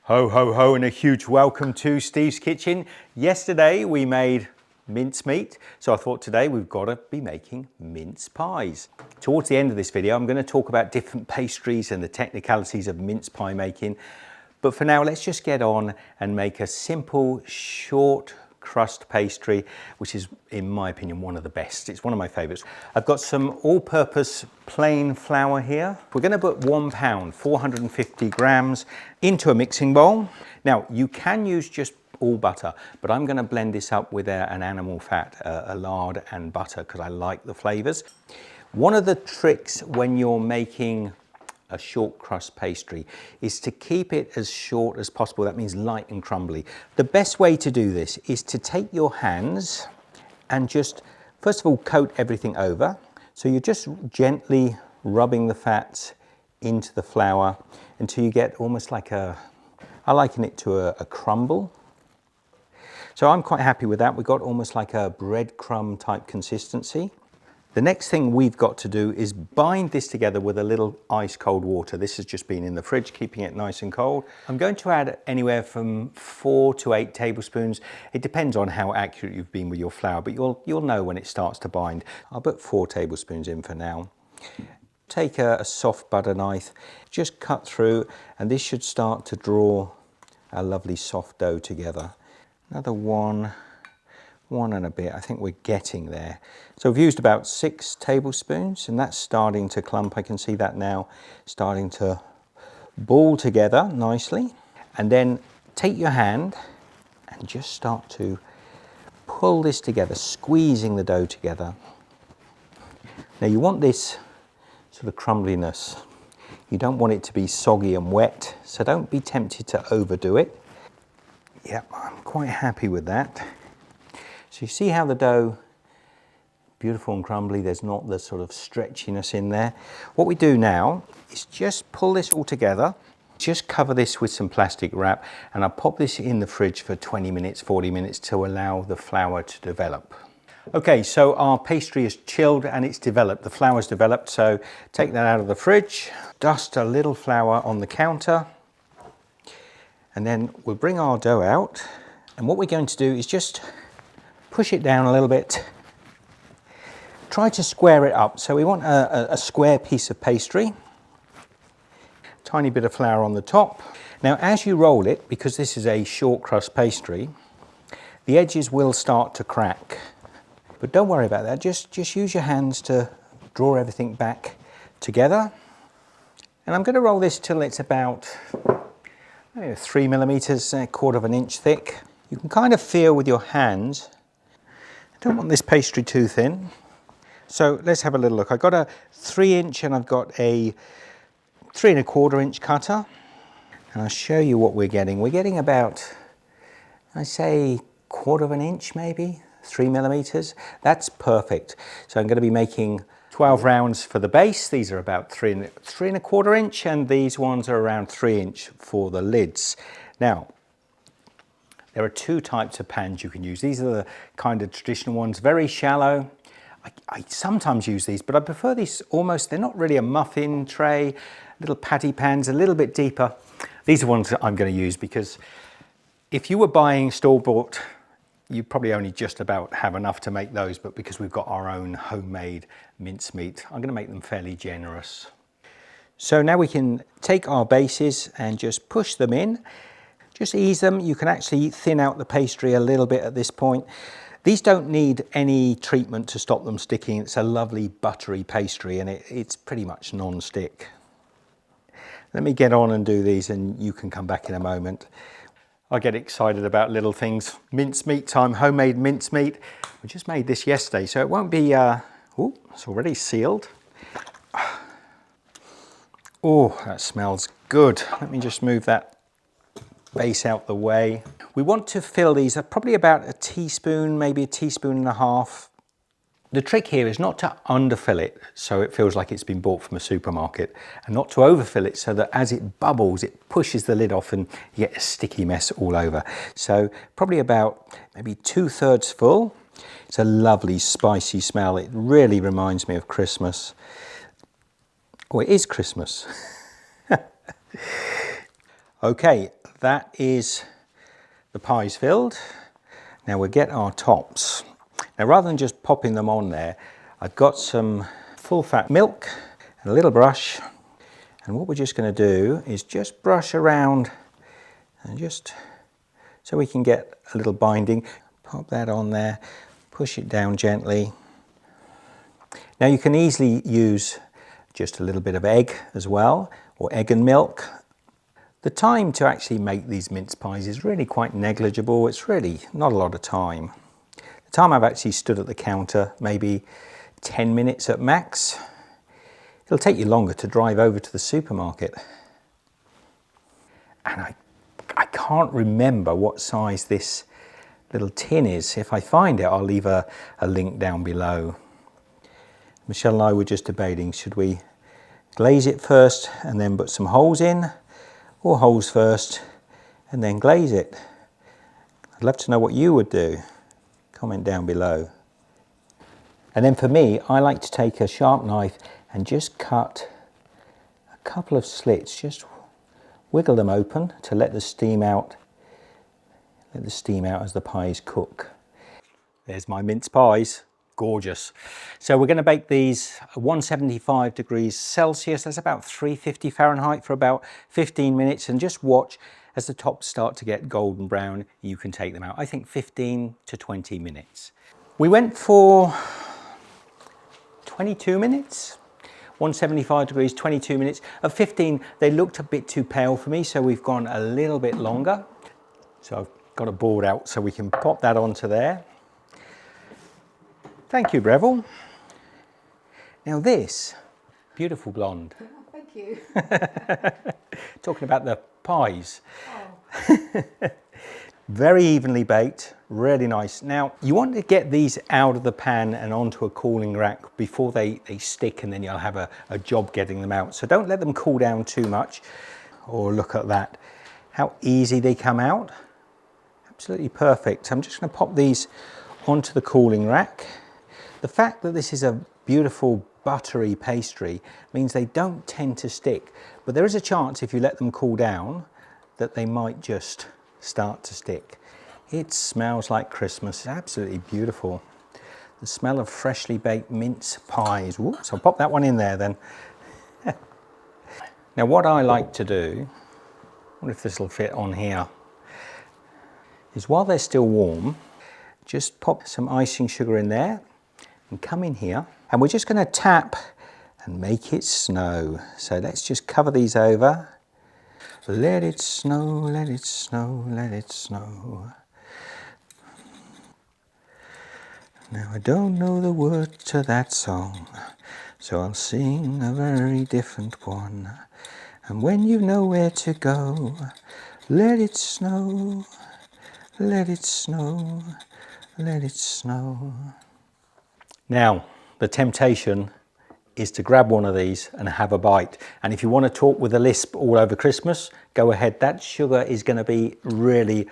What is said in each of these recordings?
Ho, ho, ho, and a huge welcome to Steve's Kitchen. Yesterday we made mincemeat, so I thought today we've got to be making mince pies. Towards the end of this video, I'm going to talk about different pastries and the technicalities of mince pie making. But for now, let's just get on and make a simple short crust pastry, which is, in my opinion, one of the best. It's one of my favorites. I've got some all-purpose plain flour here. We're going to put 1 pound, 450 grams, into a mixing bowl. Now, you can use just all butter, but I'm going to blend this up with an animal fat, a lard and butter, because I like the flavors. One of the tricks when you're making a short crust pastry is to keep it as short as possible. That means light and crumbly. The best way to do this is to take your hands and just, first of all, coat everything over. So you're just gently rubbing the fats into the flour until you get almost like I liken it to a crumble. So I'm quite happy with that. We've got almost like a breadcrumb type consistency. The next thing we've got to do is bind this together with a little ice cold water. This has just been in the fridge, keeping it nice and cold. I'm going to add anywhere from 4 to 8 tablespoons. It depends on how accurate you've been with your flour, but you'll know when it starts to bind. I'll put 4 tablespoons in for now. Take a soft butter knife, just cut through, and this should start to draw a lovely soft dough together. Another one and a bit. I think we're getting there. So we've used about 6 tablespoons, and that's starting to clump. I can see that now starting to ball together nicely. And then take your hand and just start to pull this together, squeezing the dough together. Now you want this sort of crumbliness. You don't want it to be soggy and wet, so don't be tempted to overdo it. Yeah, I'm quite happy with that. So you see how the dough, beautiful and crumbly, there's not the sort of stretchiness in there. What we do now is just pull this all together, just cover this with some plastic wrap, and I'll pop this in the fridge for 20 minutes, 40 minutes to allow the flour to develop. Okay, so our pastry is chilled and it's developed, the flour's developed, so take that out of the fridge, dust a little flour on the counter, and then we'll bring our dough out, and what we're going to do is just push it down a little bit. Try to square it up. So we want a square piece of pastry. Tiny bit of flour on the top. Now as you roll it, because this is a short crust pastry, the edges will start to crack. But don't worry about that. Just use your hands to draw everything back together. And I'm going to roll this till it's about 3 millimeters, 1/4 inch thick. You can kind of feel with your hands. Don't want this pastry too thin. So let's have a little look. I've got a 3-inch and I've got a 3 1/4 inch cutter. And I'll show you what we're getting. We're getting about, I say, 1/4 inch maybe, 3 millimeters. That's perfect. So I'm going to be making 12 rounds for the base. These are about 3 1/4 inch, and these ones are around 3 inch for the lids. Now, there are 2 types of pans you can use. These are the kind of traditional ones, very shallow. I sometimes use these, but I prefer these almost, they're not really a muffin tray, little patty pans, a little bit deeper. These are ones that I'm going to use because if you were buying store-bought, you probably only just about have enough to make those, but because we've got our own homemade mincemeat, I'm going to make them fairly generous. So now we can take our bases and just push them in. Just ease them. You can actually thin out the pastry a little bit at this point. These don't need any treatment to stop them sticking. It's a lovely buttery pastry, and it's pretty much non-stick. Let me get on and do these and you can come back in a moment. I get excited about little things. Mincemeat time, homemade mincemeat. We just made this yesterday, so it won't be, oh, it's already sealed. Oh, that smells good. Let me just move that base out the way. We want to fill these at probably about a teaspoon, maybe a teaspoon and a half. The trick here is not to underfill it so it feels like it's been bought from a supermarket, and not to overfill it so that as it bubbles it pushes the lid off and you get a sticky mess all over. So probably about maybe 2/3 full. It's a lovely spicy smell. It really reminds me of Christmas. Oh, it is Christmas. Okay, that is the pies filled. Now we'll get our tops. Now rather than just popping them on there, I've got some full fat milk and a little brush. And what we're just going to do is just brush around and just so we can get a little binding. Pop that on there, push it down gently. Now you can easily use just a little bit of egg as well, or egg and milk. The time to actually make these mince pies is really quite negligible. It's really not a lot of time. The time I've actually stood at the counter, maybe 10 minutes at max. It'll take you longer to drive over to the supermarket. And I can't remember what size this little tin is. If I find it, I'll leave a link down below. Michelle and I were just debating, should we glaze it first and then put some holes in, or holes first and then glaze it? I'd love to know what you would do. Comment down below. And then for me, I like to take a sharp knife and just cut a couple of slits, just wiggle them open to let the steam out. Let the steam out as the pies cook. There's my mince pies. Gorgeous. So we're going to bake these at 175 degrees Celsius. That's about 350 Fahrenheit for about 15 minutes. And just watch as the tops start to get golden brown. You can take them out. I think 15 to 20 minutes. We went for 22 minutes. 175 degrees, 22 minutes. At 15, they looked a bit too pale for me, so we've gone a little bit longer. So I've got a board out so we can pop that onto there. Thank you, Breville. Now this, beautiful blonde. Oh, thank you. Talking about the pies. Oh. Very evenly baked, really nice. Now, you want to get these out of the pan and onto a cooling rack before they stick, and then you'll have a job getting them out. So don't let them cool down too much. Oh, look at that. How easy they come out. Absolutely perfect. I'm just going to pop these onto the cooling rack. The fact that this is a beautiful buttery pastry means they don't tend to stick, but there is a chance if you let them cool down that they might just start to stick. It smells like Christmas. It's absolutely beautiful. The smell of freshly baked mince pies. Ooh, so I'll pop that one in there then. Now what I like to do, I wonder if this will fit on here, is while they're still warm, just pop some icing sugar in there and come in here, and we're just going to tap and make it snow. So let's just cover these over. Let it snow, let it snow, let it snow. Now I don't know the words to that song, so I'll sing a very different one. And when you know where to go, let it snow, let it snow, let it snow. Now, the temptation is to grab one of these and have a bite. And if you want to talk with a lisp all over Christmas, go ahead. That sugar is going to be really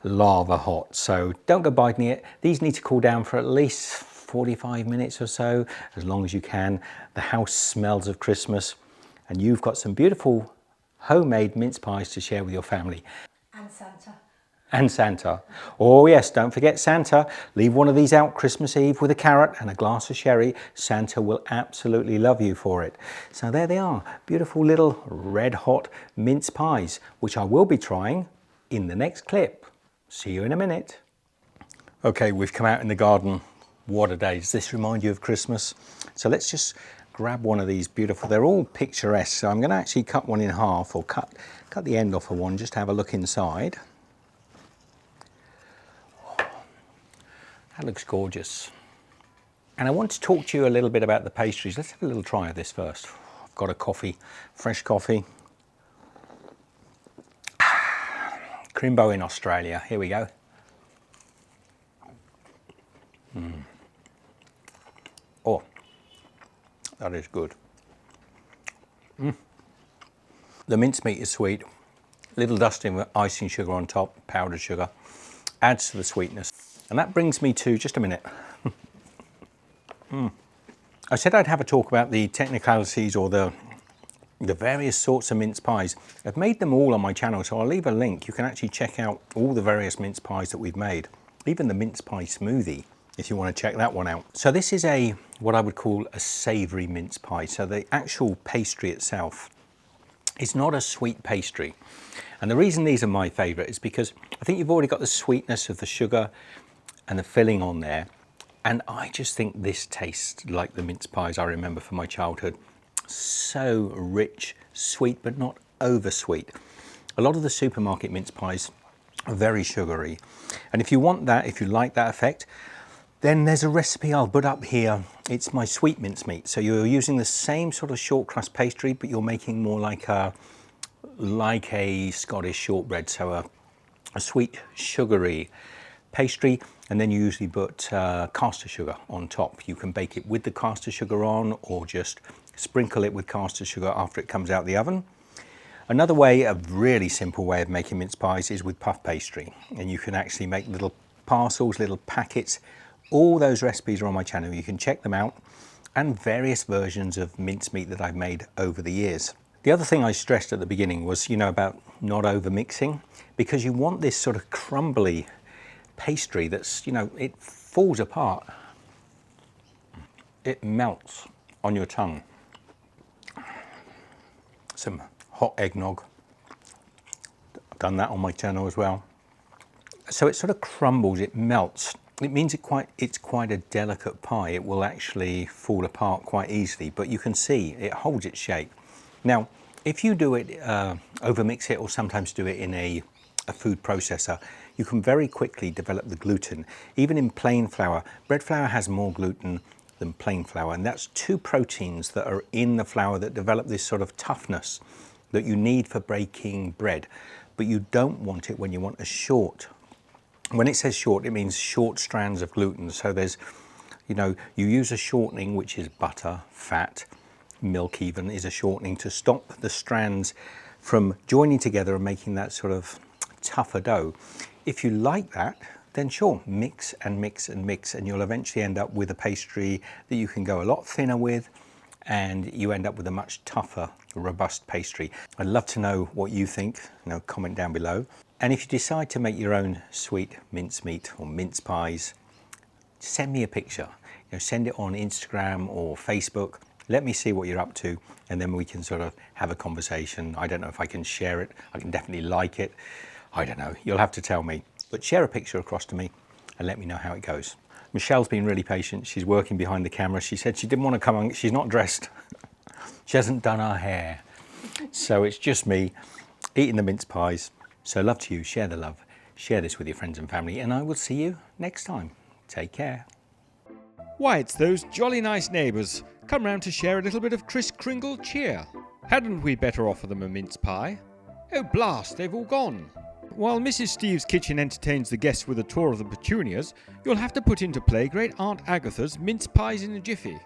lava hot, so don't go biting it. These need to cool down for at least 45 minutes or so, as long as you can. The house smells of Christmas, and you've got some beautiful homemade mince pies to share with your family. And Santa. And Santa. Oh yes, don't forget Santa. Leave one of these out Christmas Eve with a carrot and a glass of sherry. Santa will absolutely love you for it. So there they are, beautiful little red hot mince pies, which I will be trying in the next clip. See you in a minute. Okay, we've come out in the garden. What a day. Does this remind you of Christmas? So let's just grab one of these beautiful, they're all picturesque. So I'm going to actually cut one in half, or cut the end off of one, just to have a look inside. That looks gorgeous. And I want to talk to you a little bit about the pastries. Let's have a little try of this first. I've got a coffee, fresh coffee. Crimbo in Australia. Here we go. Oh, that is good. The mincemeat is sweet. Little dusting of icing sugar on top, powdered sugar. Adds to the sweetness. And that brings me to, just a minute. I said I'd have a talk about the technicalities or the the various sorts of mince pies. I've made them all on my channel, so I'll leave a link. You can actually check out all the various mince pies that we've made, even the mince pie smoothie, if you want to check that one out. So this is what I would call a savoury mince pie. So the actual pastry itself is not a sweet pastry. And the reason these are my favourite is because I think you've already got the sweetness of the sugar and the filling on there. And I just think this tastes like the mince pies I remember from my childhood. So rich, sweet, but not over sweet. A lot of the supermarket mince pies are very sugary. And if you want that, if you like that effect, then there's a recipe I'll put up here. It's my sweet mincemeat. So you're using the same sort of short crust pastry, but you're making more like a Scottish shortbread. So a sweet, sugary pastry, and then you usually put caster sugar on top. You can bake it with the caster sugar on, or just sprinkle it with caster sugar after it comes out the oven. Another way, a really simple way of making mince pies is with puff pastry. And you can actually make little parcels, little packets. All those recipes are on my channel. You can check them out, and various versions of mincemeat that I've made over the years. The other thing I stressed at the beginning was, about not over mixing, because you want this sort of crumbly pastry that's, it falls apart. It melts on your tongue. Some hot eggnog. I've done that on my channel as well. So it sort of crumbles, it melts. It means it's quite a delicate pie. It will actually fall apart quite easily, but you can see it holds its shape. Now, if you do it, overmix it, or sometimes do it in a food processor, you can very quickly develop the gluten. Even in plain flour, bread flour has more gluten than plain flour, and that's two proteins that are in the flour that develop this sort of toughness that you need for baking bread, but you don't want it when you want a short. When it says short, it means short strands of gluten. So there's, you use a shortening, which is butter, fat, milk even is a shortening to stop the strands from joining together and making that sort of tougher dough. If you like that, then sure, mix and mix and mix, and you'll eventually end up with a pastry that you can go a lot thinner with, and you end up with a much tougher, robust pastry. I'd love to know what you think. Comment down below. And if you decide to make your own sweet mincemeat or mince pies, send me a picture. Send it on Instagram or Facebook. Let me see what you're up to, and then we can sort of have a conversation. I don't know if I can share it. I can definitely like it. I don't know. You'll have to tell me. But share a picture across to me and let me know how it goes. Michelle's been really patient. She's working behind the camera. She said she didn't want to come on. She's not dressed. She hasn't done her hair. So it's just me eating the mince pies. So love to you. Share the love. Share this with your friends and family, and I will see you next time. Take care. Why, it's those jolly nice neighbours come round to share a little bit of Kris Kringle cheer. Hadn't we better offer them a mince pie? Oh blast, they've all gone. While Mrs. Steve's kitchen entertains the guests with a tour of the petunias, you'll have to put into play great Aunt Agatha's mince pies in a jiffy.